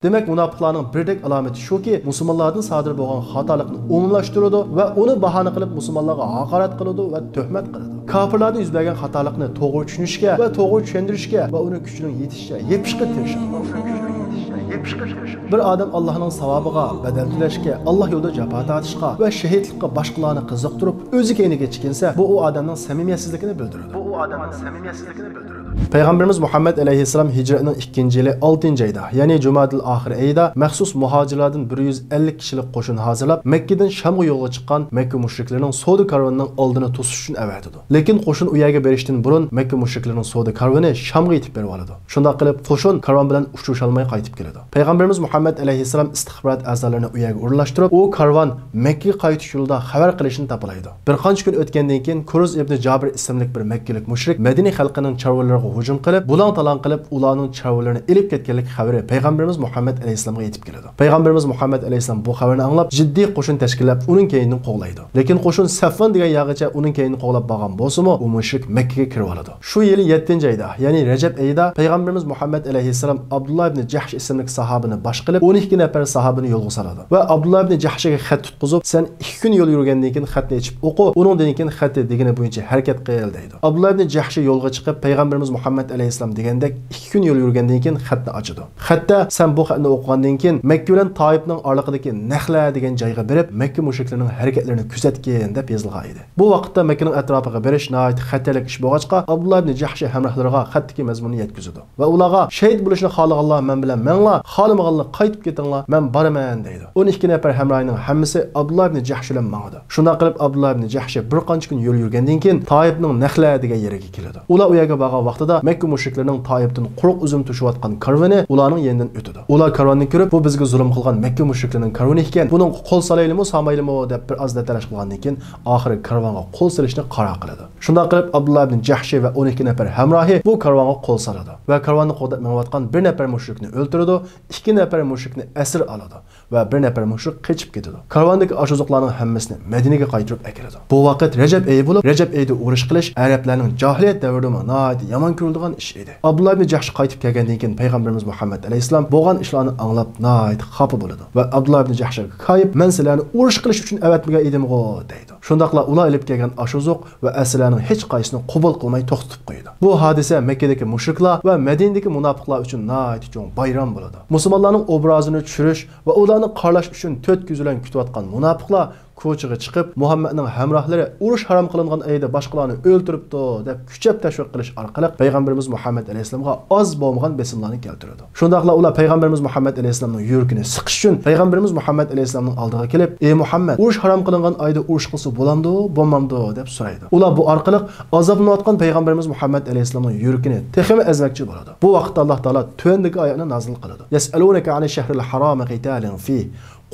Demek munofiqlarning birdek alomati shuki, musulmonlardan sodir bo'lgan xatolikni umumlashtiradi va uni bahona qilib musulmonlarga haqorat qiladi va tuhmat qiladi. Kafirlarning yuz bergan xatolikni to'g'ri tushunishga va to'g'ri tushuntirishga va uni kuchining yetishiga yepishga tirishadi. Bir odam Allohning savobiga badal tilashga, Alloh yo'lida jafo tortishga va shahidlikka boshqalarni qiziqtirib, o'zi keyniga chiqinsa, bu u odamning samimiyatsizligini bildiradi. Peygamberimiz Muhammed aleyhisselam hicretinin 2. yılı 6. ayda, yani Cumadil ahir ayda maxsus muhacirlardan 150 kişilik qo'shin hazırlab, Mekke'den Şam'a yo'lga chiqqan Mekke müşriklerinin So'da karvanının oldini to'sish uchun avatidi. Lekin qo'shin u yerga berishdan burun Mekke müşriklerinin So'da karvani Şam'a yetib berib oladi. Shunda qilib qo'shin karvan bilan uchrasha olmay qaytib keladi. Peygamberimiz Muhammed aleyhisselam istixbarat a'zolarini u yerga o'rlashtirib, u karvan Mekke'ga qaytish yo'lida xabar qilishini topalaydi. Bir qancha kun o'tgandan keyin Kuruz ibn Jabir ismli bir Mekkelik mushrik Medina xalqining chorvalariga hujum qilib, bulan talan qilib, ularning chorvalarini elib ketganlik xabari Peygamberimiz Muhammed aleyhisselamga yetib keladi. Peygamberimiz Muhammed aleyhisselam bu xabarni anglab, jiddiy qo'shin tashkillab, uning keyinini qo'g'laydi. Lekin qo'shin Safvan degan yog'icha uning keyinini qo'g'lab borgan bo'lsa-mu, u mushrik Mekke'ga kirib oladi. Shu yili 7. ayda, ya'ni Rajab oyida Peygamberimiz Muhammed aleyhisselam Abdullah ibn Jahsh ismli sahobini bosh qilib, 12 nafar sahobini yo'lga soladi va Abdullah ibn Jahshga xat tutqizib, sen 2 kun yo'l yurgandan keyin xatni yechib o'qi, uningdan keyin xatni degani bo'yicha harakat qil deydi. Abdullah ibn Jahsh yo'lga chiqib, Peygamberimiz Muhammed aleyhisselam degandek 2 kun yo'l yurgandan keyin xatni ochadi. Xatda sen bu xatni o'qigandan keyin Mekke bilan Toifning oraliqidagi Naxla degan joyga berib, Mekke mushriklarining harakatlarini kuzatgin deb yozilgan edi. Bu vaqtda Mekkening atrofiga berish nihoyat xatarlik ish bo'lg'achqa, Abdullah ibn Jahsh hamrohlariga xatdagi mazmunni yetkazadi va ularga shahid bo'lishni xohlaganlar men bilan manglar, xohlamaganlar qaytib ketinglar, men boraman deydi. 12 nafar hamrohining hammasi Abdullah ibn Jahsh bilan mangadi. Shunday qilib Abdullah ibn Jahsh bir qancha kun yo'l yurgandan keyin Toifning Naxla degan yeriga keladi. Ular u yerga borgan vaqtida Mekke mushriklarining Toifdan quruq uzum tushayotgan karvoni ularning yenidan o'tadi. Ular karvonni ko'rib, bu bizga zulm qilgan Mekke mushriklarining karvoni ekan, buning qo'l salaylimi, samaylimi deb bir oz talash qilgandan keyin oxiri karvonga qo'l solishni qaror qiladi. Shunday qilib Abdullah ibn Jahsh va 12 nafar hamrohi bu karvonga qo'l soladi va karvonni qo'dab menayotgan bir nafar mushrikni o'ldiradi, 2 nafar mushrikni asir oladi va bir nafar mushrik qochib ketadi. Karvondagi oshuzliqlarning hammasini Madinaga qaytarib keladi. Bu vaqt Rajab oyi bo'lib, Rajab oyida urush qilish arablarning jahiliyat davrida nihoyat yomon ko'rilgan ish edi. Abdullah ibn Jahsh qaytib kelgandan keyin Peygamberimiz Muhammed aleyhisselam bo'lgan ishlarni anglab nihoyat xafa bo'ladi va Abdullah ibn Jahshga qayib, "Men sizlarni urush qilish uchun avatmagan edim-ku" deydi. Shundaqla ular olib kelgan ashuzuq va asirlarning hech qaysini qabul qilmay to'xtatib qo'ydi. Bu hodisa Mekkadagi mushriklar va Madinadagi munofiqlar uchun nihoyat cho'ng bayram bo'ladi. Musulmonlarning obrazini tushirish va ularni qarlash uchun 4 ko'z bilan kutayotgan munofiqlar ko'chaga chiqib, Muhammadning hamrohlari urush harom qilingan oyda boshqalarni o'ltiribdi deb kuchab tashviq qilish orqali Peygamberimiz Muhammed aleyhisselamga oz bo'lmagan besimlarni keltirdi. Shundaqla ular Peygamberimiz Muhammed aleyhisselamning yuragini siqish uchun Peygamberimiz Muhammed aleyhisselamning oldiga kelib, "Ey Muhammad, urush harom qilingan oyda urush qilsa bo'lamdi, bo'lmamdi?" deb so'raydi. Ular bu orqali azoblanayotgan Peygamberimiz Muhammed aleyhisselamning yuragini texmi azmakchi bo'ladi. Bu vaqtda Alloh taolo tövendagi oyatni nozil qiladi. "Yas'alunaka 'anil shahril haram qitalin fihi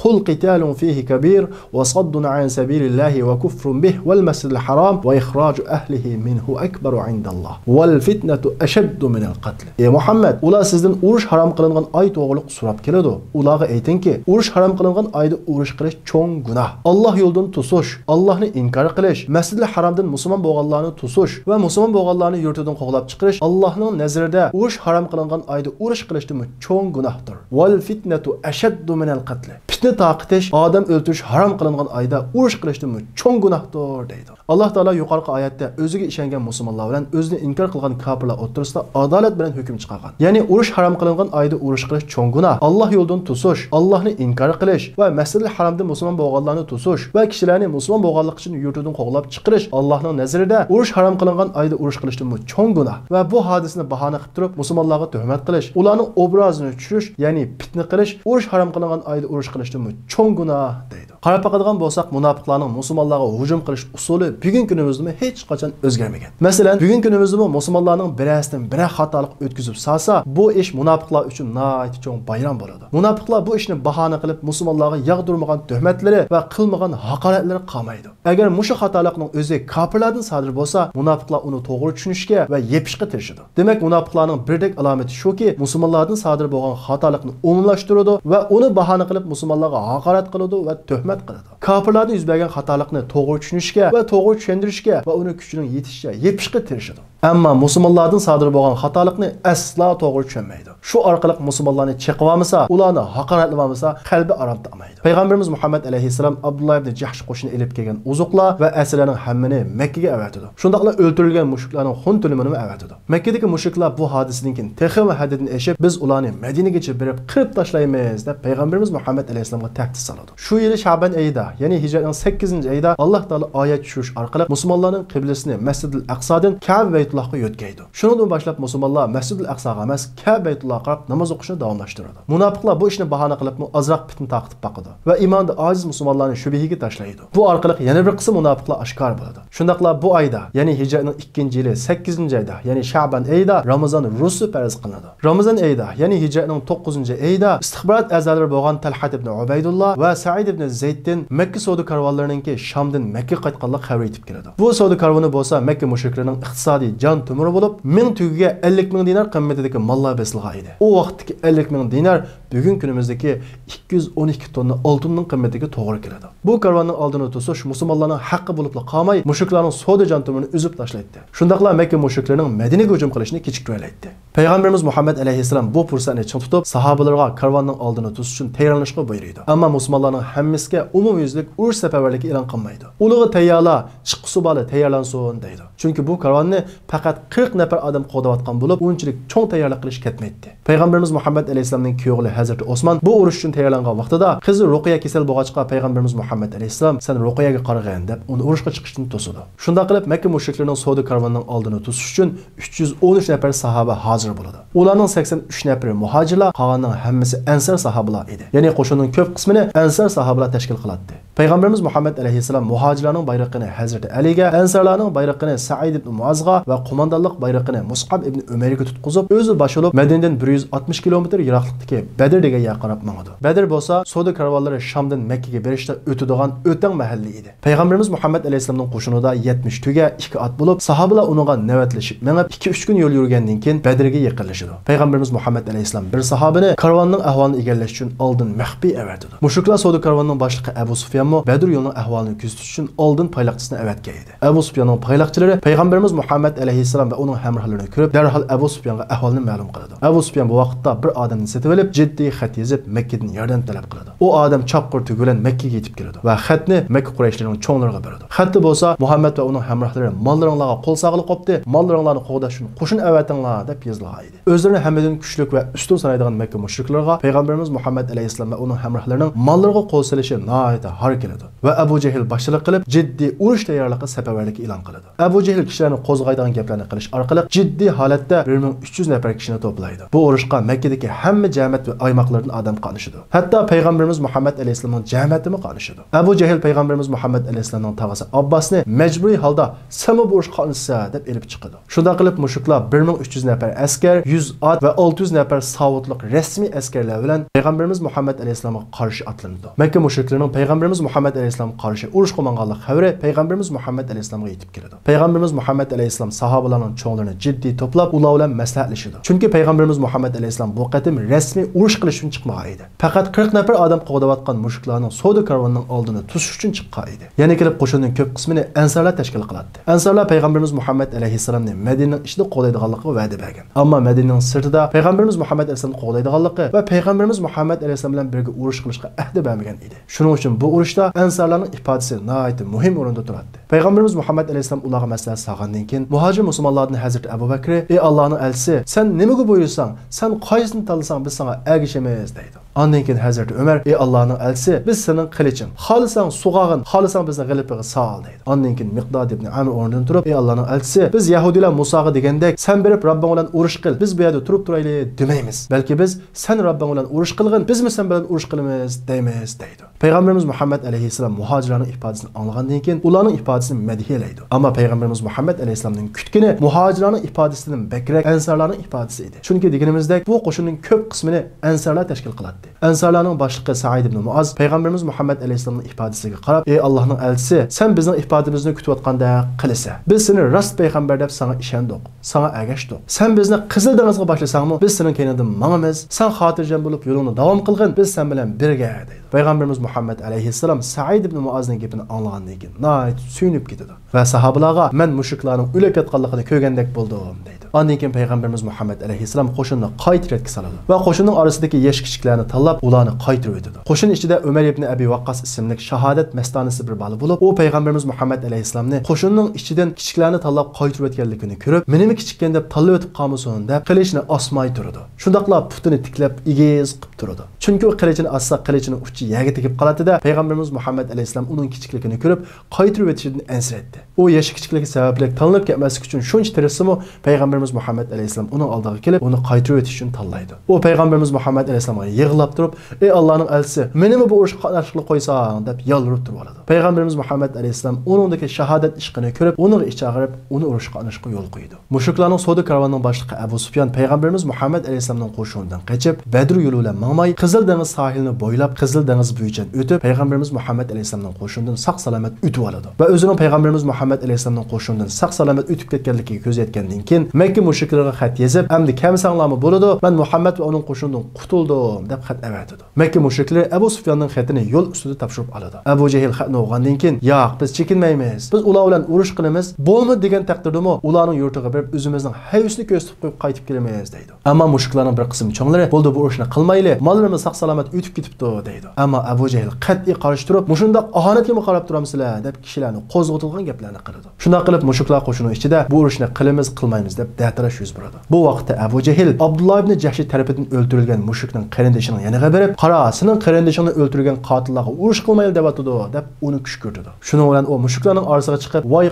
قل قتال فيه كبير وصد عن سبيل الله وكفر به والمسجد الحرام وإخراج أهله منه أكبر عند الله والفتنة أشد من القتل." Ey Muhammed, ular sizden urush haram qilingan oy to'g'riliq so'rab keladi. Ularga aytingki, urush haram qilingan oyda urush qilish cho'ng gunoh. Alloh yo'ldan tusish, Allohni inkor qilish, Masjidil Haromdan musulmon bo'lganlarni tusish va musulmon bo'lganlarni yurtidan qo'g'lab chiqarish Allohning nazarida urush haram qilingan oyda urush qilishdan cho'ng gunohdir. Wal fitnatu ashaddu min al-qatl. Taqitish, odam o'ldirish harom qilingan oyda urush qilishdan cho'ng gunohdir deydi. Alloh taolo yuqorqi oyatda o'ziga ishongan musulmonlar bilan o'zini inkor qilgan kofirlar o'rtasida adolat bilan hukm chiqargan. Ya'ni urush harom qilingan oyda urush qilish cho'ng gunoh, Alloh yo'ldan tusish, Allohni inkor qilish va Masjidil Haromda musulmon bo'lganlarni tusish va kishilarni musulmon bo'lganlik uchun yurtidan qo'g'lab chiqarish Allohning nazarida urush harom qilingan oyda urush qilishdan cho'ng gunoh va bu hodisani bahona qilib turib musulmonlarga tuhmat qilish, ularning obrazini tushirish, ya'ni fitna qilish, urush harom qilingan oyda urush qilishdan cho'ng gunoh deydi. Qarab baqadigan bo'lsak, munofiqlarning musulmonlarga hujum qilish usuli bugungi kunimizda hech qachon o'zgarmagan. Masalan, bugungi kunimizda musulmonlarning birasidan biri xatolik o'tkazib salsa, bu ish munofiqlar uchun nihoyat cho'ng bayram bo'ladi. Munofiqlar bu ishni bahona qilib musulmonlarga yog'dirmagan tuhmatlari va qilmagan haqoratlari qolmaydi. Agar mushu xatolikning o'zi kofirlardan sodir bo'lsa, munofiqlar uni to'g'ri tushunishga va yepishga tirishadi. Demak, munofiqlarning birdek alomati shuki, musulmonlardan sodir bo'lgan xatolikni umumlashtiradi va uni bahona qilib musulmonlarga haqorat qiladi va tuhmat qiladi. Kofirlarning yuz bergan xatolikni to'g'ri tushunishga va to'g'ri tushuntirishga va uni kuchining yetishiga yepishga tirishadi. Ammo musulmonlardan sodir bo'lgan xatolikni aslo to'g'ri tushunmaydi. Shu orqali musulmonlarni cheqib olmasa, ularni haqoratlamasa, qalbi arom topmaydi. Payg'ambarimiz Muhammad alayhissalom Abdullah ibn Jahsh qo'shini elib kelgan uzuqlar va asirlarning hammani Makkaga avatidi. Shundaqla o'ldirilgan mushriklarning xun to'limini avatidi. Makkadagi mushriklar bu hodisadan keyin texi va hadidni eshib, biz ularni Madinaga berib qirib tashlaymiz deb Payg'ambarimiz Muhammad alayhissalomga tahdid soladi. Shu yili Sha'ban oyida, ya'ni hijratning 8-oyida Alloh taolo oyat tushirish orqali musulmonlarning qiblasini Masjidul Aqsodan Ka'ba Baytullohga yo'tkaydi. Shundan boshlab musulmonlar Masjidul Aqsoga emas, Ka'ba Baytullohga qarab namoz o'qishni davomlashtiradi. Munofiqlar bu ishni bahona qilib azroq fitna taqib baqadi va iymonda ojiz musulmonlarni shubhiga tashlaydi. Bu orqali yana bir qism munofiqlar oshkor bo'ladi. Shundaqla bu oyda, ya'ni hijratning 2-yili 8-oyida, ya'ni Sha'ban oyida Ramazon rusi farz qilinadi. Ramazon oyida, ya'ni hijratning 9-oyida istixborot a'zolari bo'lgan Talhat ibn Ubaydullah va Sa'id ibn Zayddan Makka savdo karvonlarininki Shamdan Makka qaytganlik xabar yetib keladi. Bu savdo karvoni bo'lsa Makka mushriklarining iqtisodiy jon tumuri bo'lib, 1000 tugiga 50 ming dinar qimmatidagi mollar besilgan edi. U vaqtdagi 50 ming dinar bugun kunimizdagi 212 tonna oltinning qimmatiga to'g'ri keladi. Bu karvonning oldini to'sish musulmonlarning haqqi bo'lib qolmay, mushriklarning savdo jon tumurini uzib tashlaydi. Shundaqla Makka mushriklarining Madinaga hujum qilishni kechiktiraydi. Payg'ambarimiz Muhammad alayhissalom bu fursatni ching tutib, sahobalarga karvonning oldini to'sish uchun tayyorlanishga buyurdi. Ammo musulmonlarning hammasiga umumyuzlik urush safarbarligi e'lon qilmaydi. Ularga tayyorlar, chiqqusi bola tayyorlansin deydi. Chunki bu karvonni faqat 40 nafar odam qo'dayotgan bo'lib, unchalik cho'ng tayyorlik qilish ketmaydi. Payg'ambarimiz Muhammad alayhissalomning kuyovli Hazrat Osman bu urush uchun tayyorlangan vaqtida qizi Ruqiya kasal bo'lg'achqa Payg'ambarimiz Muhammad alayhissalom sen Ruqiyaga qarag'in deb uni urushga chiqishni to'sidi. Shunda qilib Makka mushriklarining savdo karvonining oldini to'sish uchun 313 nafar sahoba hozir bo'ladi. Ularning 83 nafari muhojirlar, qolganning hammasi ansar sahobalar edi. Ya'ni qo'shinning ko'p qismini ansar sahobalar tashkil qiladi. Payg'ambarimiz Muhammad alayhissalom muhojirlarning bayrog'ini Hazrat Aliga, ansarlarning bayrog'ini Sa'id ibn Muazga va qo'mondonlik bayrog'ini Mus'ab ibn Umayrga tutqizib, o'zi bosh olib Madinadan 160 kilometr yiroqlikdagi Badr degan yerga qarab mangadi. Badr bo'lsa, savdo karvonlari Shamdan Makkaga berishda o'tadigan o'tang mahalli edi. Payg'ambarimiz Muhammad alayhissalomning qo'shinida 70 tuga 2 ot bo'lib, sahobalar uningga navbatlashib, mengib 2-3 kun yo'l yurgandan keyin Badrga yaqinlashadi. Payg'ambarimiz Muhammad alayhissalom bir sahobani karvonning ahvolini egallash uchun oldin maxfiy avatdi. Mushriklar savdo karvonining boshlig'i Abu Sufyan Badr yo'lining ahvolini kuzatish uchun oldin payloqchisini avatgan edi. Abu Sufyanning payloqchilari Payg'ambarimiz Muhammad alayhissalom va uning hamrohlarini ko'rib, darhol Abu Sufyanga ahvolni ma'lum qiladi. Abu Sufyan bu vaqtda bir odamni setib olib, jiddiy xat yozib Makkadan yordam talab qiladi. U odam chopqir tugulan Makkaga yetib keladi va xatni Makka Qurayishlarining cho'nglariga beradi. Xatda bo'lsa, Muhammad va uning hamrohlari mollaringlarga qo'l sog'liq qopdi, mollaringlarni qo'g'dash uchun qo'shin avatinglar deb yozilgan edi. O'zlarini hammadan kuchli va ustun sanaydigan Makka mushriklarga Payg'ambarimiz Muhammad alayhissalom va uning hamrohlarining mollariga qo'l solishi nihoyat har keladi. Va Abu Jahl boshchilik qilib, jiddiy urush tayyorligi safarbarligi e'lon qiladi. Abu Jahl kishilarni qo'zg'aydigan gaplarni qilish orqali jiddiy holatda 1300 nafar kishini to'playdi. Bu urushga Makkadagi hamma jamoat va oymoqlardan odam qatnashadi. Hatto Payg'ambarimiz Muhammad alayhissalomning jamoatimi qatnashadi. Abu Jahl Payg'ambarimiz Muhammad alayhissalomning tog'asi Abbosni majburiy holda "Sen bu urushga qatnashsa" deb elib chiqadi. Shunda qilib mushriklar 1300 nafar askar, 100 ot va 600 nafar savutliq rasmiy askarlar bilan Payg'ambarimiz Muhammad alayhissalomga qarshi otlanadi. Makka mushriklarining Payg'ambarimiz Muhammad alayhissalom qarshi urush qilganlik xabari Payg'ambarimiz Muhammad alayhissalomga yetib keladi. Payg'ambarimiz Muhammad alayhissalom sahobalarning cho'nglarini jiddiy to'plab, ular bilan maslahatlashadi. Chunki Payg'ambarimiz Muhammad alayhissalom bu qatim rasmiy urush qilish uchun chiqmagan edi. Faqat 40 nafar odam qo'g'dayotgan mushriklarning savdo karvonining oldini to'sish uchun chiqqan edi. Yana kelib qo'shinning ko'p qismini ansarlar tashkil qiladi. Ansarlar Payg'ambarimiz Muhammad alayhissalomni Madinaning ichida qo'g'daydiganligiga va'da bergan. Ammo Madinaning sirtida Payg'ambarimiz Muhammad alayhissalomni qo'g'daydiganligi va Payg'ambarimiz Muhammad alayhissalom bilan birga urush qilishga ahd bermagan edi. Shuning uchun bu urushda ansarlarning ifodasi nihoyat muhim o'rinda turadi. Payg'ambarimiz Muhammad alayhissalom ularga maslahat solgandan keyin muhojir musulmonlarning Hazrat Abu Bakr: "Ey Allohning elchisi, sen nimaga buyursang, sen qaysini tanlasang biz sana ergishamiz" deydi. Ondan keyin Hazrat Umar: "Ey Allohning elchisi, biz sening qiliching, xohlasang sug'og'in, xohlasang bizni g'alabaga sol" deydi. Ondan keyin Miqdod ibn Amr o'rnidan turib: "Ey Allohning elchisi, biz Yahudilar Musoga degandek, sen berib Robbing bilan urush qil, biz bu yerda turib turaylik demaymiz. Balki biz sen Robbing bilan urush qilgin, biz sen bilan urush qilamiz deymiz" deydi. Payg'ambarimiz Muhammad alayhissalom muhojirlarning ifodasini anglagandan keyin ularning ifodasini madhiyalaydi. Ammo Payg'ambarimiz Muhammad alayhissalomning kutgani muhojirlarning ifodasidan bakrak ansarlarning ifodasi edi. Chunki deganimizdek, bu qo'shinning ko'p qismini ansarlar tashkil qiladi. Ansarlarning boshlig'i Sa'id ibn Muaz Payg'ambarimiz Muhammad alayhissalomning ifodasiga qarab: "Ey Allohning elchisi, sen bizning ifodamizni kutayotganda qilsa, biz seni rost payg'ambar deb sana ishondik, sana ergashdik. Sen bizni Qizil dengizga boshlasangmi, biz sening keynidan mangamiz. Sen xotirjam bo'lib yo'lingni davom qilgin, biz sen bilan birga" deydi. Payg'ambarimiz Muhammad alayhissalom alayhissalom Said ibn Muazning gapini anglagandan keyin nihoyat suyunib ketadi va sahobalarga men mushriklarning o'lib ketganligini ko'rgandek bo'ldim deydi. Ondan keyin payg'ambarimiz Muhammad alayhissalom qo'shinni qaytaretga soladi va qo'shinning orasidagi yosh kichiklarni tanlab ularni qaytarib o'tadi. Qo'shin ichida Umar ibn Abi Waqqas ismli shahodat mastonasi bir bola bo'lib, u payg'ambarimiz Muhammad alayhissalomni qo'shinning ichidan kichiklarni tanlab qaytarib o'tganligini ko'rib, menimi kichikkan deb tanlab o'tib qolmasin deb qilichni osmay turadi. Shundaqla putini tiklab igiz qilib turadi. Chunki u qilichini assa qilichining uchi yerga tegib qoladi-da, payg'ambarimiz Muhammad alayhissalom uning kichikligini ko'rib, qaytarib o'tishidan ansiraydi. U yoshi kichikligi sababli tanlab ketmaslik uchun shuncha tirisimi payg'ambarimiz Muhammad alayhissalom uning oldiga kelib, uni qaytarib o'tish uchun tanlaydi. U payg'ambarimiz Muhammad alayhissalomga yig'lab turib, "Ey Allohning elchisi, meni bu urushga qatnashib qo'ysang" deb yolvorib turib oladi. Payg'ambarimiz Muhammad alayhissalom uningdagi shahodat ishqini ko'rib, uni chaqirib, uni urushga qatnashga yo'l qo'ydi. Mushriklarning savdo karvonining boshlig'i Abu Sufyan payg'ambarimiz Muhammad alayhissalomning qo'shinidan qochib, Badr yo'li bilan mangmay, Qizil dengiz sohilini bo'ylab, Qizil dengiz bo'yicha o'tib, payg'ambarimiz Muhammad alayhissalomning qo'shinidan sog'-salomat o'tib oladi. Va o'zining payg'ambarimiz Muhammad alayhissalomning qo'shinidan sog'-salomat o'tib ketganligiga ko'z yetgandan keyin Makka mushriklariga xat yozib, "Endi kamsanglarmi bo'ladi? Men Muhammad va uning qo'shinidan qutuldim" deb xat avatadi. Makka mushriklari Abu Sufyanning xatini yo'l ustida topshirib oladi. Abu Jahl xatni o'qigandan keyin, "Yo'q, biz chekinmaymiz. Biz ular bilan urush qilamiz. Bo'lmadi degan taqdirdami, ularning yurtiga borib o'zimizning hayosini ko'rsatib qo'yib qaytib kelamiz" deydi. Ammo mushriklarining bir qism cho'nglari, "Bo'ldi, bu urushni qilmayli. Mollarimiz sog'-salomat o'tib ketibdi" deydi. Ammo Abu Jahl qat'iy qarshi turib, "Mushundaq ahonatga qarab turamsizlar" deb kishilarni qo'zg'atilgan gaplarni qiladi. Shunday qilib mushriklar qo'shini ichida bu urushni qilamiz, qilmaymiz deb da'tirash yuz beradi. Bu vaqtda Abu Jahl Abdullah ibn Jahsh tarafidan o'ldirilgan mushrikning qarindoshining yoniga borib, "Qara, sening qarindishingni o'ldirgan qotillarga urush qilmayli" deb atadi deb uni kushkirdi. Shuning bilan u mushriklarning orasiga chiqib, "Voy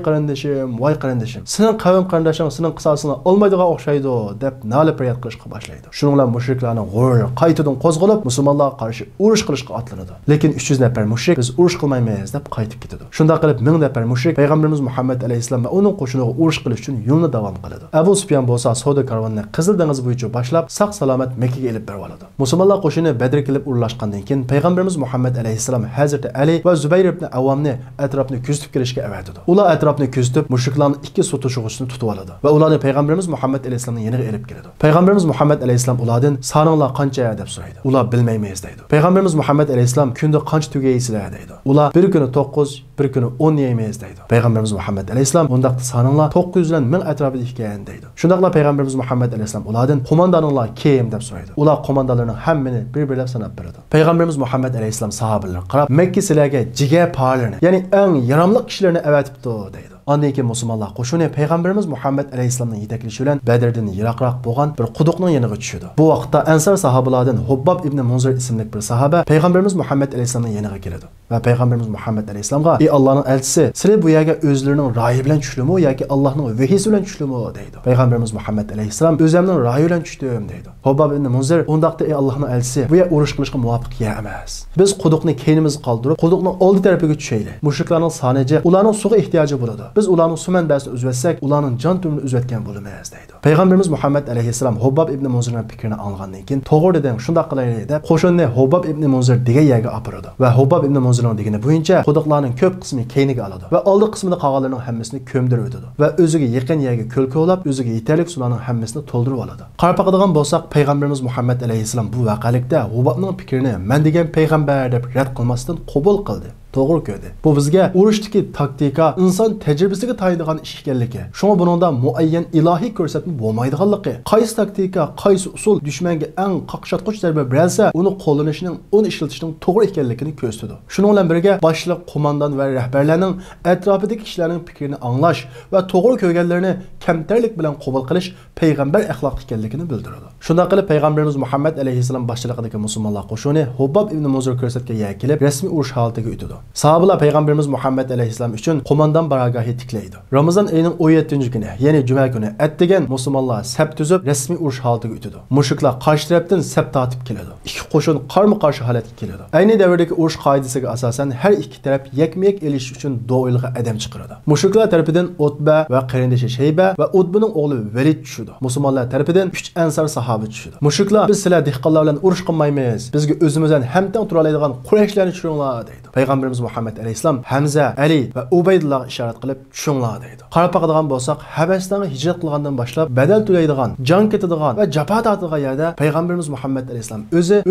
qarindishim, sening qavm qarindoshing sening qisosini olmaydigan o'xshaydi" deb nolib faryod qilishga boshlaydi. Shuning bilan mushriklarning g'urur qaytadan qo'zg'alib, musulmonlarga qarshi urush qilishga otlanadi. Lekin 300 nafar mushrik "Biz urush qilmaymiz" deb qaytib ketadi. Shunday qilib 1000 nafar mushrik payg'ambarimiz Muhammad alayhissalom va uning qo'shiniga urush qilish uchun yo'lni davom qiladi. Abu Sufyan bo'lsa savdo karvonini Qizil dengiz bo'yicha boshlab, sog'-salomat Makkaga elib berib oladi. Musulmonlar qo'shini Badr kelib urlashgandan keyin payg'ambarimiz Muhammad alayhissalom Hazrati Ali va Zubayr ibn Avvomni atrofni kuzatib kelishga avatadi. Ular atrofni kuzatib, mushriklarning ikki sotishuvchisini tutib oladi va ularni payg'ambarimiz Muhammad alayhissalomning yoniga elib keladi. Payg'ambarimiz Muhammad alayhissalom ulardan "Soninglar qancha?" deb so'raydi. Ular "Bilmaymiz" deydi. Payg'ambarimiz Muhammad alayhissalom "Kunda qancha tugaysizlar?" deydi. Ular "Bir kuni 9, bir kuni 10 yeymiz" deydi. Payg'ambarimiz Muhammad alayhissalom "Undaqda soninglar 900 bilan 1000 atrofida ekan" deydi. Shundaqla payg'ambarimiz Muhammad alayhissalom ulardan "Qo'mondoninglar kim?" deb so'raydi. Ular qo'mondonlarning hammani bir-birlab sanab beradi. Payg'ambarimiz Muhammad alayhissalom sahobalarga qarab, "Makka sizlarga jigar parlarni, ya'ni eng yaramli kishilarni avatibdi" deydi. Ondan keyin musulmonlar qo'shini payg'ambarimiz Muhammad alayhissalomning yetaklishi bilan Badrdan yiroqroq bo'lgan bir quduqning yoniga tushadi. Bu vaqtda Ansar sahobalardan Hubbab ibn Munzir ismli bir sahoba payg'ambarimiz Muhammad alayhissalomning yoniga keladi va payg'ambarimiz Muhammad alayhissalomga "Ey Allohning elchisi, sizlar bu yerga o'zlarining rayi bilan tushdimi yoki Allohning vahiysi bilan tushdimi?" deydi. Payg'ambarimiz Muhammad alayhissalom "O'zimning rayi bilan tushdim" deydi. Hubbab ibn Munzir "Undaqda ey Allohning elchisi, bu yer urush qilishga muvofiq yer emas. Biz quduqni keynimiz qoldirib, quduqning oldi tarafiga tushaylik. Mushriklarning soniga, ularning suga ehtiyoji bo'ladi. Biz ularning suv manbasini uzvatsak, ularning jon tunini uzvatgan bo'lamiz" deydi. Payg'ambarimiz Muhammad alayhissalom Hubbab ibn Munzirning fikrini olgandan keyin "To'g'ri deding, shunday qilaylik" deb qo'shinni Hubbab ibn Munzir degan yerga olib boradi va Hubbab ibn Munzirning degani bo'yicha quduqlarning ko'p qismi keyniga oladi va oldi qismini qolganlarning hammasini ko'mdirib o'tadi va o'ziga yaqin yerga ko'l ko'lab, o'ziga yetarli sularning hammasini to'ldirib oladi. Qarab boqadigan bo'lsak, payg'ambarimiz Muhammad alayhissalom bu voqalikda Hubbabning fikrini "Men degan payg'ambar" deb rad qilmasdan qabul qildi. To'g'ri ko'rdi. Bu bizga urushdagi taktika inson tajribasiga tayinadigan ish ekanligi. Shunga buningda muayyan ilohiy ko'rsatma bo'lmaydiganligi. Qaysi taktika, qaysi usul dushmanga eng qaqshatqich zarba bersa, uni qo'llanishining, uni ishlatishning to'g'ri ekanligini ko'rsatadi. Shuning bilan birga boshliq, qo'mondon va rahbarlarning atrofidagi kishilarning fikrini anglash va to'g'ri ko'rganlarini kamtarlik bilan qabul qilish payg'ambar axloqi ekanligini bildiradi. Shunday qilib payg'ambarimiz Muhammad alayhissalom boshchiligidagi musulmonlar qo'shini Hubbab ibn Munzir ko'rsatgan yerga kelib rasmiy urush holatiga o'tadi. Sahabalar payg'ambarimiz Muhammad alayhissalom uchun qo'mondon baragahi tiklaydi. Ramazon oyining 17-kuni, ya'ni juma kuni atdigan musulmonlar saf tuzib rasmiy urush holatiga o'tadi. Mushriklar qarshi tarafdan saf tortib keladi. Ikki qo'shin qarama-qarshi holatga keladi. Ayni davrdagi urush qoidasiga asosan har ikki taraf yakma-yak elish uchun duo'ilga adam chiqaradi. Mushriklar tarafidan Utba va qarindoshi Shayba va Utbaning o'g'li Valid tushadi. Musulmonlar tarafidan 3 ansar sahoba tushadi. Mushriklar "Biz sizlar dehqonlar bilan urush qilmaymiz. Bizga o'zimizdan hamtang tura oladigan Qurayshlarni tushiringlar" deydi. Payg'ambarimiz Muhammad alayhissalom Hamza, Ali va Ubaydullohga ishorat qilib, "Tushinglar" deydi. Qarab baqadigan bo'lsak, Habasistonga hijrat qilgandan boshlab badal to'laydigan, jon ketadigan va jafo tortadigan yerda Payg'ambarimiz Muhammad alayhissalom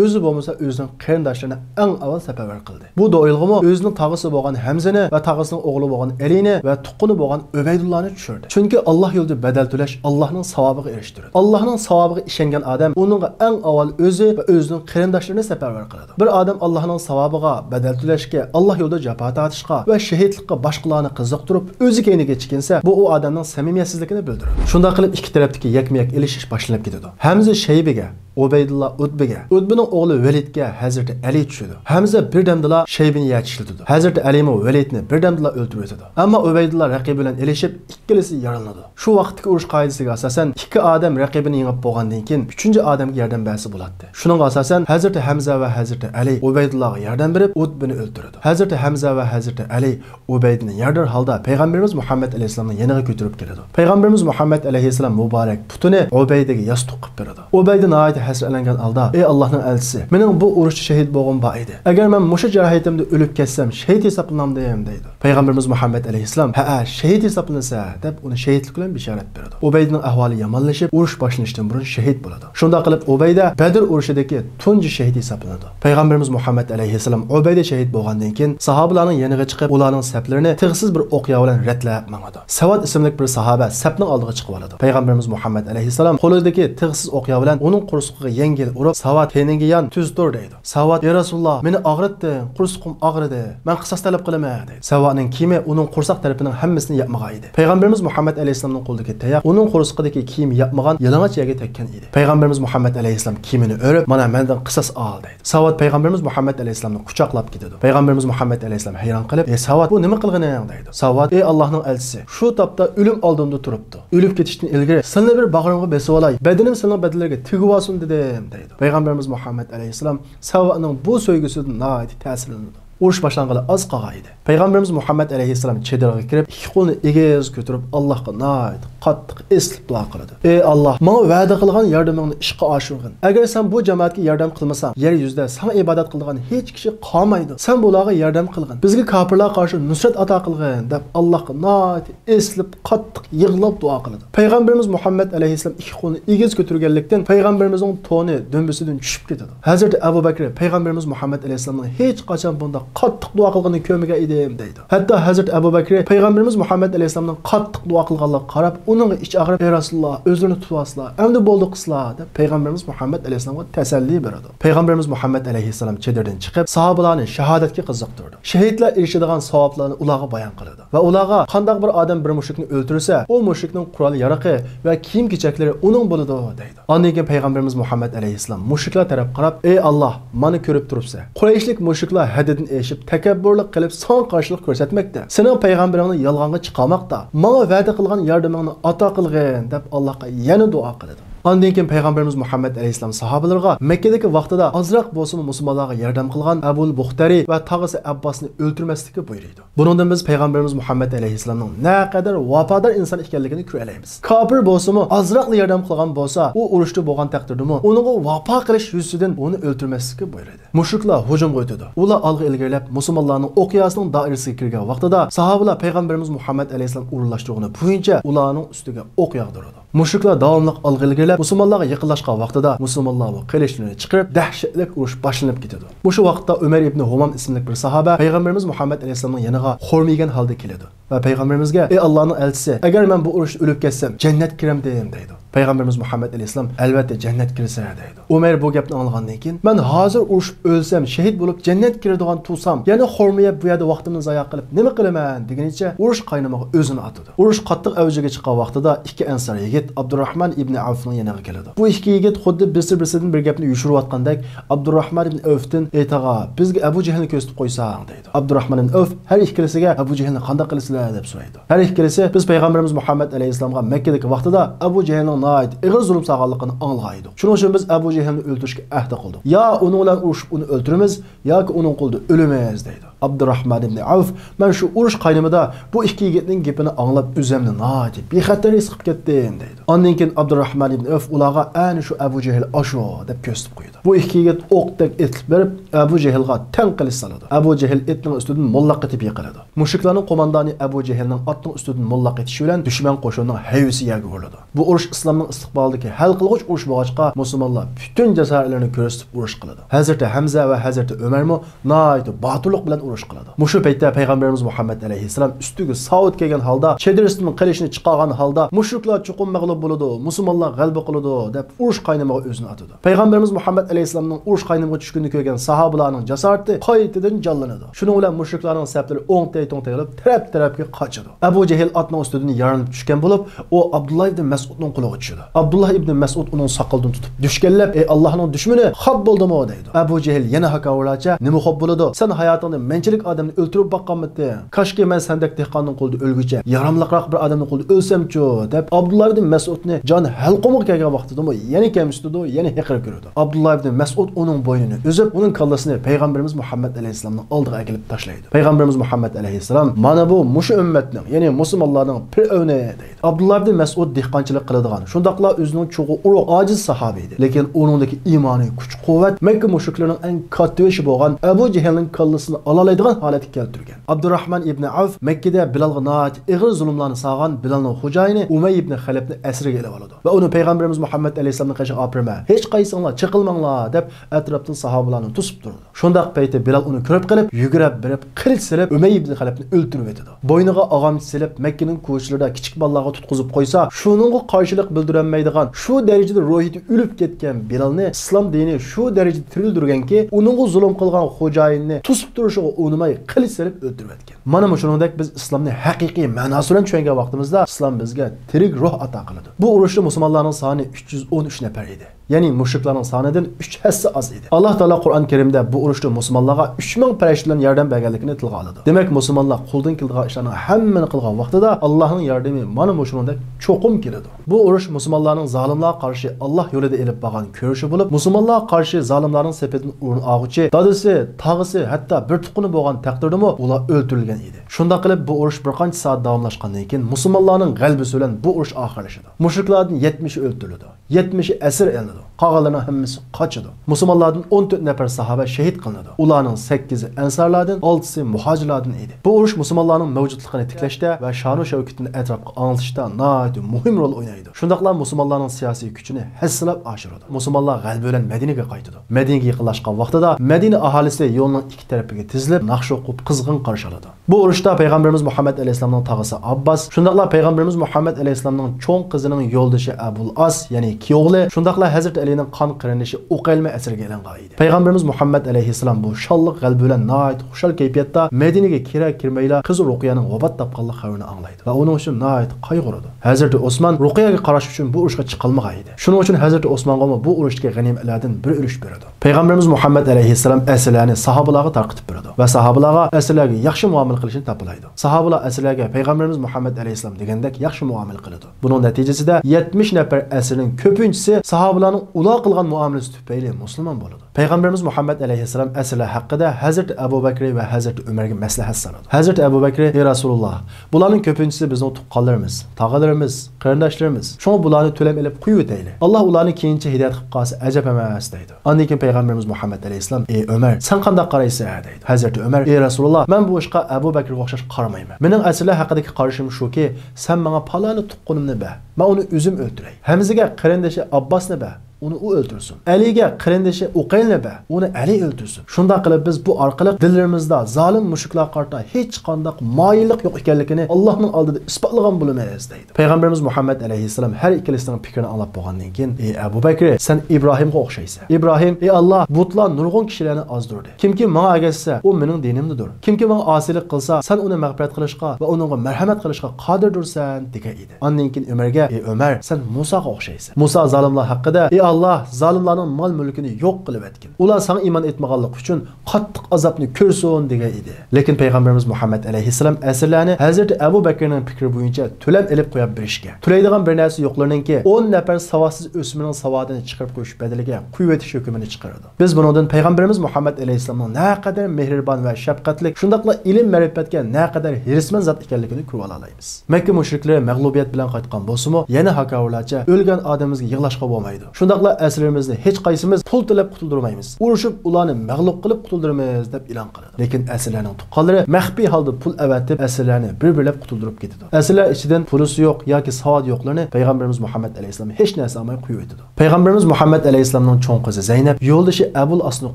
o'zi bo'lmasa o'zining qarindoshlarini eng avval safarbar qildi. Bu do'yilg'imi o'zining tog'isi bo'lgan Hamzani va tog'isining o'g'li bo'lgan Alini va tuqquni bo'lgan Ubaydullohni tushirdi. Chunki Alloh yo'lida badal to'lash Allohning savobiga erishtiradi. Allohning savobiga ishongan odam uningga eng avval o'zi va o'zining qarindoshlarini safarbar qiladi. Bir odam Allohning savobiga badal to'lashga, Alloh yo'lida jafo tortishga va shahidlikka boshqalarni qiziqtirib, o'zi keyniga chiqinsa, bu u odamning samimiyatsizligini bildiradi. Shunday qilib ikki tarafdagi yakma-yak elishish boshlanib ketadi. Hamza Shaybiga, Ubaydullah Utbiga, Utbining o'g'li Validga Hazrat Ali tushadi. Hamza birdamdala Shaybini yetishtirdi. Hazrat Ali mo Validni birdamdala o'ldirib o'tadi. Ammo Ubaydullah raqibi bilan elishib, ikkilisi yaralanadi. Shu vaqtdagi urush qoidasiga asosan ikki odam raqibini yengib bo'lgandan keyin uchinchi odamga yordam bersa bo'ladi. Shuningga asosan Hazrat Hamza va Hazrat Ali Ubaydullahga yordam berib, Utbini o'ldiradi. Hazrat Hamza va Hazrat Ali Ubaydni yardar holda Payg'ambarimiz Muhammad alayhisolamning yoniga ko'tarib keladi. Payg'ambarimiz Muhammad alayhisolam muborak putini Ubaydaga yostiq qilib beradi. Ubayda nihoyat hasratlangan holda: "Ey Allohning elchisi, mening bu urushda shahid bo'lgan bor edi. Agar men musha jarohatimda o'lib ketsam, shahid hisoblanamdim" deydi. Payg'ambarimiz Muhammad alayhisolam: "Ha, shahid hisoblansa" deb uni shahidlik bilan bishorat beradi. Ubaydaning ahvoli yomonlashib, urush boshlanishdan burun shahid bo'ladi. Shunday qilib Ubayda Badr urushidagi tunji shahid hisoblanadi. Payg'ambarimiz Muhammad alayhisolam Ubayda shahid bo'lgandan keyin sahobalarning yoniga chiqib, ularning saplarini tig'siz bir o'qya bilan ratlab mangadi. Savat ismli bir sahoba sapning oldiga chiqib oladi. Payg'ambarimiz Muhammad alayhisolam qo'lidagi tig'siz o'qya bilan uning qursuqiga yengil urib, "Savat, teningga yon tuz tur" deydi. Savat: "Ya Rasululloh, meni og'ritdi, qursuqim og'ridi. Men qisos talab qilaman" deydi. Savatning kiyimi uning qursoq tarafining hammasini yapmagan edi. Payg'ambarimiz Muhammad alayhisolamning qo'lidagi tayoq uning qursuqidagi kiyim yapmagan yalang'och yerga tekkan edi. Payg'ambarimiz Muhammad alayhisolam kiyimini o'rib, "Mana mendan qisos ol" deydi. Savat Payg'ambarimiz Muhammad alayhisolamni quchoqlab ketadi. Payg'ambarimiz Muhammad alayhisolam hayron qilib: "Ey Savat, bu nima qilganing" deydi. Savat: "Ey Allohning elchisi, shu topda o'lim oldimda turibdi. O'lib ketishdan ilgari seni bir bag'rimga besib olay, badanim sening badalariga tegib olsin" dedim deydi. Payg'ambarimiz Muhammad alayhisolam Savatning bu so'ygisidan nihoyat ta'sirlandi. Urush boshlangalı az qolgan edi. Payg'ambarimiz Muhammad alayhisolam chedirga kirib, ikki qo'lini egiz ko'tarib Allohga nihoyat qattiq eslib duo qildi. "Ey Alloh, menga va'da qilgan yordamingni ishga oshirgin. Agar sen bu jamoatga yordam qilmasang, yer yuzida sana ibodat qilgan hech kishi qolmaydi. Sen bularga yordam qilgin. Bizga kofirlarga qarshi nusrat ato qilgin" deb Allohga nihoyat eslib qattiq yig'lab duo qildi. Payg'ambarimiz Muhammad alayhisolam ikki qo'lini egiz ko'targanlikdan payg'ambarimizning to'ni dömbisidan tushib ketadi. Hazrat Abu Bakr payg'ambarimiz Muhammad alayhisolamning hech qachon bunda qattiq duo qilganini ko'rmagan edim deydi. Hatto Hazrat Abu Bakr payg'ambarimiz Muhammad alayhisolamning qattiq duo qilganligiga qarab, uning ichi og'rib, "Ey Rasululloh, o'zlarini tutasizlar, endi bo'ldi qislar" deb payg'ambarimiz Muhammad alayhisolamga tasalli beradi. Payg'ambarimiz Muhammad alayhisolam chedirdan chiqib, sahobalarni shahodatga qiziqtirdi. Shahidlar erishadigan savoblarni ularga bayon qildi va ularga qanday bir odam bir mushrikni o'ldirsa, o mushrikning qurol yarog'i va kiyim-kechaklari uning bo'ladi deydi. Ondan keyin payg'ambarimiz Muhammad alayhisolam mushriklar taraf qarab: "Ey Alloh, meni ko'rib turibsa, Qurayshlik mushriklar haddidan eshib takabburlik qilib son qarshilik ko'rsatmoqda. Sening payg'ambaringni yolg'onga chiqarmoqda. Menga va'da qilgan yordamingni ato qilgin" deb Allohga yana duo qildi. Ondan keyin payg'ambarimiz Muhammad alayhisolam sahobalarga Makkadagi vaqtida ozroq bo'lsa musulmonlarga yordam qilgan Abul Buxtari va tog'asi Abbosni o'ldirmaslikka buyurdi. Buningdan biz payg'ambarimiz Muhammad alayhisolamning naqadar vafodor inson ekanligini ko'ramiz. Kofir bo'lsa-mu, ozroq yordam qilgan bo'lsa, u urushda bo'lgan taqdirdami, uningga vafo qilish yuzidan uni o'ldirmaslikka buyurdi. Mushriklar hujumga o'tdi. Ular olg'a ilgarilab musulmonlarning o'qiyasining doirasiga kirgan vaqtida sahobalar payg'ambarimiz Muhammad alayhisolam urunlashtirgani bo'yicha ularning ustiga o'q yog'dirdi. Mushriklar davomli olg'a ilgarilab musulmonlarga yaqinlashgan vaqtida musulmonlar qilichlarini chiqarib dahshatli urush boshlanib ketadi. Shu vaqtda Umar ibn Humam ismli bir sahoba payg'ambarimiz Muhammad alayhisolamning yoniga xo'rmagan holda keladi va payg'ambarimizga: "Ey Allohning elchisi, agar men bu urushda o'lib ketsam, jannat kiram" deydi. Payg'ambarimiz Muhammad alayhisolam: "Albatta jannat kirsa" deydi. Umar bu gapni anglagandan keyin: "Men hozir urushib o'lsam, shahid bo'lib jannat kiradigan tursam, yana xormayib bu yerda vaqtimni zoya qilib nima qilaman?" deganicha urush qaynamaga o'zini atadi. Urush qattiq avjiga chiqqan vaqtida ikki ansor yigit Abdurrahman ibn Avfning yoniga keladi. Bu ikki yigit xuddi birsidan bir gapni yushirayotgandek Abdurrahman ibn Avfdan: "Ey tog'a, bizga Abu Jahlni ko'rsatib qo'ysang" deydi. Abdurrahman ibn Avf har ikkilisiga Abu Jahlni qanday qilasizlar deb so'raydi. Har ikkilisi biz payg'ambarimiz Muhammad alayhisolamga Makkadagi vaqtida Abu Jahlning ig'ir zulm saqlanligini anglaydi. Shuning uchun biz Abu Jahlni o'ldirishga ahd qildik. "Ya uni bilan urushib uni o'ldiramiz yoki uning qo'lida o'limiz" deydi. Abdurrahman ibn Avf men şu urush qaynimida bu ikki yigitning gapini anglab o'zimni nati bexatar his qilib ketdim deydi. Ondan keyin Abdurrahman ibn Avf ularga ani shu Abu Jahl asho deb ko'rsatib qo'ydi. Bu ikki yigit o'qdek etlib berib Abu Jahlga tan qilish soladi. Abu Jahl etning ustidan mollaq etib yiqiladi. Mushuklarning qo'mondoni Abu Jahlning otning ustidan mollaq etishi bilan dushman qo'shinining hayvisi yerga uriladi. Bu urush islomning istiqbolidagi hal qilg'ich urush bo'lg'achqa musulmonlar butun jasoratlarini ko'rsatib urush qiladi. Hazrati Hamza va Hazrati Umarmo nayt batullik bilan urush qiladi. Mushu paytda payg'ambarimiz Muhammad alayhisalom ustiga Saud kelgan holda Chedrisning qilishini chiqargan holda mushuklar chuqur mag'lub bo'ladi, musulmonlar g'alaba qiladi deb urush qaynamaga o'zini atadi. Payg'ambarimiz Muhammad alayhisalomning urush qaynamaga tushganini ko'rgan sahobalarning jasorati qaytadan jonlanadi. Shuning bilan mushuklarning saflari o'ngtay-to'ngtay qilib taraf-tarafga qochadi. Abu Jahl otning ustidan yaranib tushgan bo'lib, u Abdullah ibn Mas'udning quliga tushadi. Abdullah ibn Mas'ud uning soqolidan tutib dushkanlab, "Ey Allohning dushmani, xo'p bo'ldimi?" deydi. Abu Jahl yana haqavlacha, "Nima xo'p bo'ladi? Sen hayotingda menchilik odamni o'ltirib boqqanmiding? Kashki men sendek dehqonning qo'lida o'lgucha, yaramliqroq bir odamning qo'lida o'lsam-chu?" deb Abdullah ibn Mas'udni jon halqumiga kelgan vaqtida yana kamsitdi, yana hiqir ko'rdi. Abdullah ibn Mas'ud uning bo'ynini uzib, uning kallasini payg'ambarimiz Muhammad alayhisalomning oldiga kelib tashlaydi. Payg'ambarimiz Muhammad alayhisalom "Mana bu mushu ummatning, ya'ni musulmonlarning firavni" deydi. Abdullah ibn Mas'ud dehqonchilik qiladigan, shundaqla o'zining cho'g'i uruq ojiz sahoba edi. Lekin uningdagi iymoniy kuch-quvvat Makka mushriklarining eng katta ishi bo'lgan Abu Jahlning kallasini olalaydigan holatga keltirgan. Abdurrahman ibn Avf Makkada Bilalga nayt ig'ir zulmlarni sağan Bilalning xo'jayini Umay ibn Xalifni asirga olib oladi va uni payg'ambarimiz Muhammad alayhisalomning qashiga "Apirma, hech qaysinglar chiqilmanglar" deb atrofdan sahobalarni to'sib turdi. Shundaq paytda Bilal uni ko'rib qilib, yugurib berib, qilich silib Umay ibn Xalifni o'ltirib etdi. Bo'yniga og'am silib Makkaning ko'chlarida kichik bolalarga tutqizib qo'ysa, shuningga qarshilik bildirilmaydigan, shu darajada ruhiyati o'lib ketgan Bilalni islom dini shu darajada tirildirganki, uning zulm qilgan xo'jayinni to'sib turishiga unimay qilich silib o'ltirib etgan. Mana shuningdek biz islomni haqiqiy ma'nosi bilan tushungan vaqtimizda islom bizga tirik ruh ato qiladi. Bu urushda musulmonlarning soni 313 nafar edi. Ya'ni mushriklarning sonidan 3 hassa az edi. Alloh taolo Qur'on Karimda bu urushda musulmonlarga 3000 farishtadan yordam berganligini tilga oladi. Demak, musulmonlar qo'ldan kelgan ishlarni hammani qilgan vaqtida Allohning yordami mana shuningdek cho'qim keladi. Bu urush musulmonlarning zolimlarga qarshi Alloh yo'lida elib borgan ko'rishi bo'lib, musulmonlarga qarshi zolimlarning sepidan o'rin olguchi, dadasi, tog'isi, hatto bir tuquni bo'lgan taqdirdami ular o'ldirilgan edi. Shunda qilib bu urush bir qancha soat davomlashgandan keyin musulmonlarning g'alabasi bilan bu urush oxirlashadi. Mushriklarning 70i o'ldirildi. 70i asir elinadi. Qolganlarning hammasi qochadi. Musulmonlardan 14 nafar sahoba shahid qilinadi. Ularning 8i ansarlardan, 6si muhojirlardan edi. Bu urush musulmonlarning mavjudligini tiklashda va sha'nu shavkatini atrofga anglashda nihoyat muhim rol o'ynaydi. Shundaqla musulmonlarning siyosiy kuchini hassilab oshiradi. Musulmonlar g'alaba bilan Madinaga qaytadi. Madinaga yaqinlashgan vaqtida Madina aholisi yo'lning ikki tarafiga tizilib, naqsh o'qib qizg'in qarshi oladi. Bu urushda payg'ambarimiz Muhammad alayhisalomning tog'asi Abbas, shundaqla payg'ambarimiz Muhammad alayhisalomning cho'ng qizining yo'ldoshi Abul As, ya'ni kuyovli, shundaqla Hazrat Alining qon qarindoshi Uqaylma asirga ilingan edi. Payg'ambarimiz Muhammad alayhisalom bu sholliq g'alaba bilan nihoyat xushal kayfiyatda Madinaga kirmayla qiz Ruqiyaning vafot topganlik xabarini anglaydi va uning uchun nihoyat qayg'uradi. Hazrat Osman Ruqiyaga qarash uchun bu urushga chiqilmagan edi. Shuning uchun Hazrat Osmonga bu urushdagi g'animatlardan bir ulush beradi. Payg'ambarimiz Muhammad alayhisalom asirlarni sahobalarga tarqitib beradi va sahobalarga asirlarga yaxshi muomala qilishni tapilaydi. Sahobalar asirlarga payg'ambarimiz Muhammad alayhisalom degandek yaxshi muomala qiladi. Buning natijasida 70 nafar asirning ko'pinchisi sahobalarning ular qilgan muomalasi tufayli musulmon bo'ladi. Payg'ambarimiz Muhammad alayhisalom asirlar haqida Hazrat Abu Bakr va Hazrat Umarga maslahat sanadi. Hazrat Abu Bakr: "Ey Rasululloh, bularning ko'pinchisi bizning tuqqanlarimiz, tog'alarimiz, qarindoshlarimiz. Shunga bularni to'lab olib qo'yib o'taylik. Alloh ularni keyincha hidayat qilib qolsa ajab emas" deydi. Ondan keyin payg'ambarimiz Muhammad alayhisalom: "Ey Umar, sen qanday qaraysan?" deydi. Hazrat Umar: "Ey Rasululloh, men bu ishga Abu Bakrga o'xshash qaramayman. Mening asirlar haqidagi qarashim shuki, sen menga palani tuqqunimni ber. Men uni o'zim o'ltiray. Hamzaga qarindoshi Abbosni ber. Uni u o'ltirsin. Aliga qarindoshi Uqaylni ber. Uni Ali o'ltirsin. Shunda qilib biz bu orqali dillarimizda zolim mushriklar qarta hech qanday moyillik yo'q ekanligini Allohning oldida isbotlagan bo'lamiz" deydi. Payg'ambarimiz Muhammad alayhisalom har ikkilasining fikrini anglab bo'lgandan keyin: "Ey Abu Bakr, sen Ibrohimga o'xshaysan. Ibrohim: Ey Alloh, butlar nurg'un kishilarni ozdirdi. Kimki menga agashsa, u mening dinimnidir. Kimki menga osilik qilsa, sen uni mag'firat qilishga va uningga marhamat qilishga qodirdirsan" degan edi. Ondan keyin Umarga: "Ey Umar, sen Musoga o'xshaysan. Muso zolimlar haqida: Ey Allah zalimlarning mol mulkini yo'q qilib etgan. Ular sana iymon etmaganlik uchun qattiq azobni ko'rsin degan edi. Lekin payg'ambarimiz Muhammad alayhissalom asrlarni Hazrat Abu Bakrning fikri bo'yicha to'lab elib qo'yib berishga. To'laydigan bir narsa yo'qlarninki 10 nafar savodsiz o'smirning savodini chiqarib qo'yish badaliga quyib etish hukmini chiqaradi. Biz bundan payg'ambarimiz Muhammad alayhissalomning naqadar mehribon va shafqatli, shundaqla ilm ma'rifatga naqadar hirismand zot ekanligini ko'rib olamiz. Makka mushriklari mag'lubiyat bilan qaytgan bo'lsa-mu, yana hakavorlarcha o'lgan odamimizga yig'lashqa bo'lmaydi. Shundaqla asrlarimizni hech qaysimiz pul tilab qutuldirmaymiz. Urushib ularni mag'lub qilib qutuldiramiz deb e'lon qiladi. Lekin asrlarning tuqqanlari maxfiy holda pul avatib asrlarni bir-birlab qutuldirib ketadi. Asrlar ichidan pulusi yo'q yoki savod yo'qlarni payg'ambarimiz Muhammad alayhissalom hech narsa olmay qo'yib etadi. Payg'ambarimiz Muhammad alayhissalomning cho'ng qizi Zaynab yo'ldoshi Abul Asni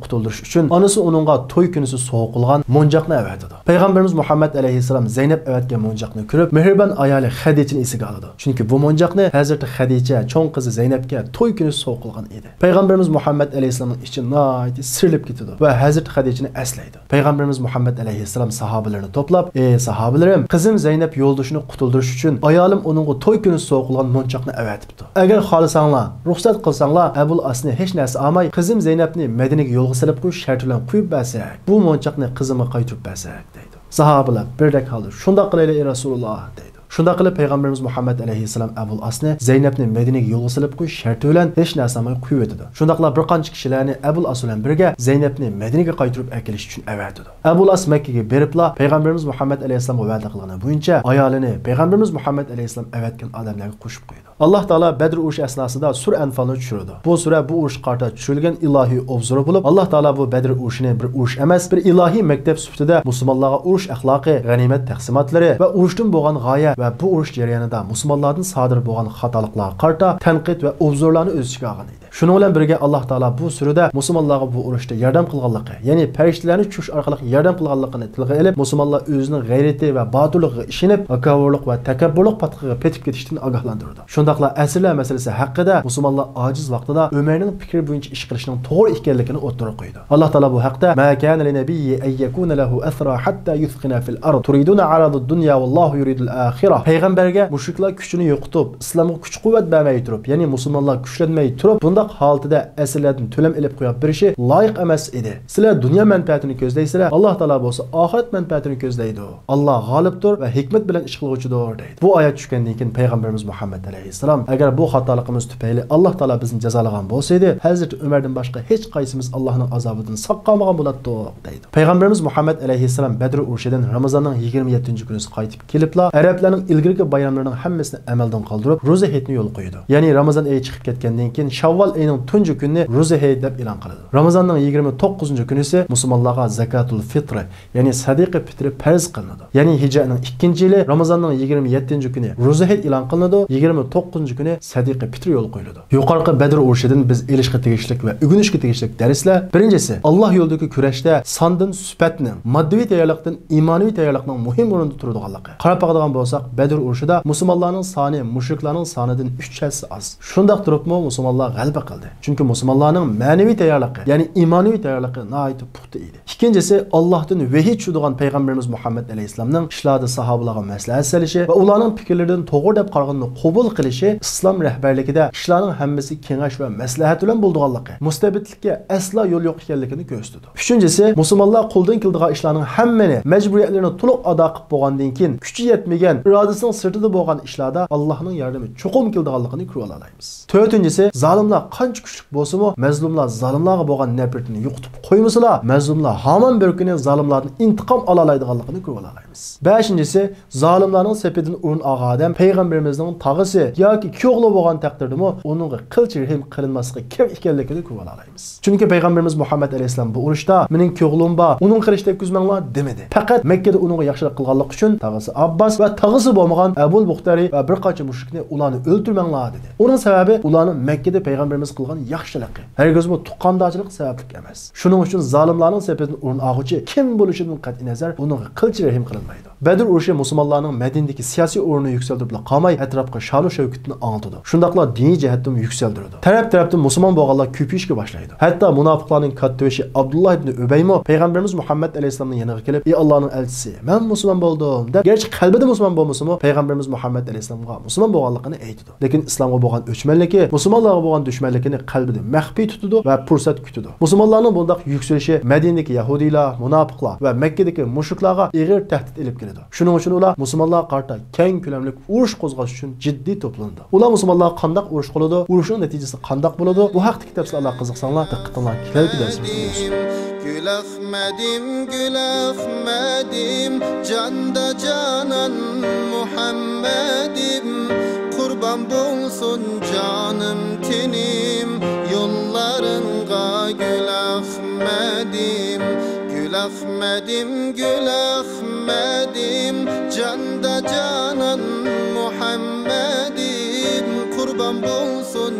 qutuldirish uchun onasi uningga to'y kunisi sovg'a qilgan mo'njaqni avatadi. Payg'ambarimiz Muhammad alayhissalom Zaynab avatgan mo'njaqni ko'rib, mehribon ayoli Xadijani esiga oladi. Chunki bu mo'njaqni Hazrat Xadija cho'ng qizi Zaynabga to'y kuni sovg'a qilgan edi. Payg'ambarimiz Muhammad alayhissalomning ichi nihoyat sirilib ketadi va Hazrat Xadijani eslaydi. Payg'ambarimiz Muhammad alayhissalom sahobalarni to'plab, "Ey sahobalarim, qizim Zaynab yo'ldoshini qutuldirish uchun ayolim uningga to'y kuni sovg'a qilgan mo'njaqni avatibdi. Agar xohlasanglar, ruxsat qilsanglar, Abul Asni hech narsa olmay, qizim Zaynabni Madinaga yo'lga solib qo'yish sharti bilan qo'yib bersak, bu mo'njaqni qizimga qaytarib bersak" deydi. Sahobalar birdek holda "Shunday qilaylik ey Rasululloh" deydi. Shunda qilib payg'ambarimiz Muhammad alayhissalom Abul Asni Zaynabni Madinaga yo'lga solib qo'yish sharti bilan hech narsa olmay qo'yib etdi. Shundaqla bir qancha kishilarni Abul As bilan birga Zaynabni Madinaga qaytarib akelish uchun avatdi. Abul As Makkaga beribla payg'ambarimiz Muhammad alayhissalomga va'da qilgani bo'yicha ayolini payg'ambarimiz Muhammad alayhissalom avatgan odamlarga qo'shib qo'ydi. Alloh taolo Badr urushi asnosida Sur Anfalni tushirdi. Bu sura bu urush qarta tushirilgan ilohiy obzori bo'lib, Alloh taolo bu Badr urushini bir urush emas, bir ilohiy maktab sifatida musulmonlarga urush axloqi, g'animat taqsimotlari va urushdan bo'lgan g'oya va bu urush jarayonida musulmonlardan sodir bo'lgan xatoliklarga qarta tanqid va obzorlarni o'z ichiga olgan edi. Shuning bilan birga Alloh taolo bu surada musulmonlarga bu urushda yordam qilganligi, ya'ni farishtalarni tush orqali yordam qilganligini tilga olib, musulmonlar o'zining g'ayrati va botirligiga ishinib, akavorlik va takabburlik patqiga petib ketishdan ogohlantirdi. Shundaqla asrlar masalasi haqida musulmonlar ojiz vaqtida Umarning fikri bo'yicha ish qilishning to'g'ri ekanligini o'ttirib qo'ydi. Alloh taolo bu haqda "Ma kana linabiyyi an yakuna lahu athra hatta yuthqina fil ard turiduna aradud dunya wallohu yuridul akhirah." Payg'ambarga mushriklar kuchini yo'qotib, islomga kuch-quvvat bermay turib, ya'ni musulmonlar kuchlanmay turib, bundaq holatda asrlardan to'lam elib qo'yib berishi loyiq emas edi. Sizlar dunyo manfaatini ko'zlaysizlar, Alloh taolo bo'lsa oxirat manfaatini ko'zlaydi. Alloh g'olibdir va hikmat bilan ish qiluvchidir deydi. Bu oyat tushgandan keyin payg'ambarimiz Muhammad alayhissalom agar bu xatoligimiz tufayli Alloh taolo bizni jazolagan bo'lsa edi, Hazrat Umardan boshqa hech qaysimiz Allohning azobidan saqlanmagan bo'lardi deydi. Payg'ambarimiz Muhammad alayhissalom Badr urushidan Ramazonning 27-kunisi qaytib kelibla arablarning ilgirki bayramlarining hammasini amaldan qoldirib, ro'za hayitni yo'l qo'ydi. Ya'ni Ramazon oyi chiqib ketgandan keyin Shavvol oyining tunji kunini ro'za hayit deb e'lon qildi. Ramazonning 29-kuni esa musulmonlarga zakatul fitr, ya'ni sadiqa fitri farz qilinadi. Ya'ni hijraning 2-yili Ramazonning 27-kuni ro'za hayit e'lon qilinadi, 29-kuni sadiqa fitr yo'l qo'yiladi. Yuqorqi Badr urushidan biz elishga tegishli va o'rganishga tegishli darslar: birinchisi, Alloh yo'lidagi kurashda sondan sifatning, moddiy tayyorlikdan iymonaviy tayyorlikning muhim o'rinda turadiganligi. Qarab boqadigan bo'lsak, Badr urushida musulmonlarning soni mushriklarning sonidan 3 hassa oz. Shundaq turibmi musulmonlar g'alaba qildi. Chunki musulmonlarning ma'naviy tayyorligi, ya'ni iymonaviy tayyorligi nihoyat puxta edi. Ikkinchisi, Allohdan vahiy tushadigan payg'ambarimiz Muhammad alayhissalomning ishlarda sahobalarga maslahat solishi va ularning fikrlaridan to'g'ri deb qarag'anini qabul qilishi islom rahbarligida ishlarning hammasi kengash va maslahat bilan bo'lganligi, mustabidlikka aslo yo'l yo'q ekanligini ko'rsatdi. Uchinchisi, musulmonlar qo'ldan keladigan ishlarning hammani majburiyatlarini to'liq ado qilib bo'lgandan keyin kuchi yetmagan, irodasining sirtida bo'lgan ishlarda Allohning yordami cho'qim kelganligini ko'ra olamiz. To'rtinchisi, zolimlar qancha kuchli bo'lsa-mu, mazlumlar zolimlarga bo'lgan nafratini yo'qotib qo'ymasalar, mazlumlar hamon bir kuni zolimlardan intiqom ola oladiganligini ko'ra olamiz. Beshinchisi, zolimlarning sepidan o'rin olgan odam payg'ambarimizning tog'isi yoki kuyovli bo'lgan taqdirdami, uningga qilchi rahim qilinmasligi kerak ekanligini ko'ra olamiz. Chunki payg'ambarimiz Muhammad alayhissalom bu urushda "Mening kuyovlim bor, uning qilishda ko'zmanglar" demadi. Faqat Makka da uningga yaxshilik qilganlik uchun tog'isi Abbas va tog'isi bo'lmagan Abul Buxtari va bir qancha mushrikni ularni o'ldirmanglar dedi. Uning sababi ularning Makka da payg'ambarimiz qilgan yaxshiligi. Hargiz bu tuqqandochilik sabablik emas. Shuning uchun zolimlarning sepidan o'rin oluvchi kim bo'lishidan qat'iy nazar uningga qilchi rahim qilinmaydi. Badr urushi musulmonlarning Madinadagi siyosiy o'rnini yuksaltirib qolmay, atrofga sha'nu shavkatni anglatdi. Shundaqla diniy jihatdan yuksaltirdi. Taraf-tarafdan musulmon bo'lganlar ko'payishga boshlaydi. Hatto munofiqlarning kattavishi Abdullah ibn Ubaymo payg'ambarimiz Muhammad alayhissalomning yoniga kelib, "Ey Allohning elchisi, men musulmon bo'ldim" deb, garchi qalbida musulmon bo'lmasa-mu, payg'ambarimiz Muhammad alayhissalomga musulmon bo'lganligini aytdi. Lekin islomga bo'lgan o'chmanligi, musulmonlarga bo'lgan dushmanligi emanligini qalbida maxfiy tutadi va fursat kutadi. Musulmonlarning bunday yuksalishi Madinadagi yahudiylar, munofiqlar va Makkadagi mushriklarga og'ir tahdid elib keladi. Shuning uchun ular musulmonlarga qarata keng ko'lamli urush qo'zg'ash uchun jiddiy to'plandi. Ular musulmonlarga qanday urush qiladi, urushning natijasi qanday bo'ladi? Bu haqdagi tafsilotlarga qiziqsanglar, diqqatinglar keladi dersimiz. Gül Ahmedim, Gül Ahmedim, canda canan Muhammedim, kurban bulsun canım tenim, yollarınga Gül Ahmedim, Gül Ahmedim, Gül Ahmedim, canda canan Muhammedim, kurban bulsun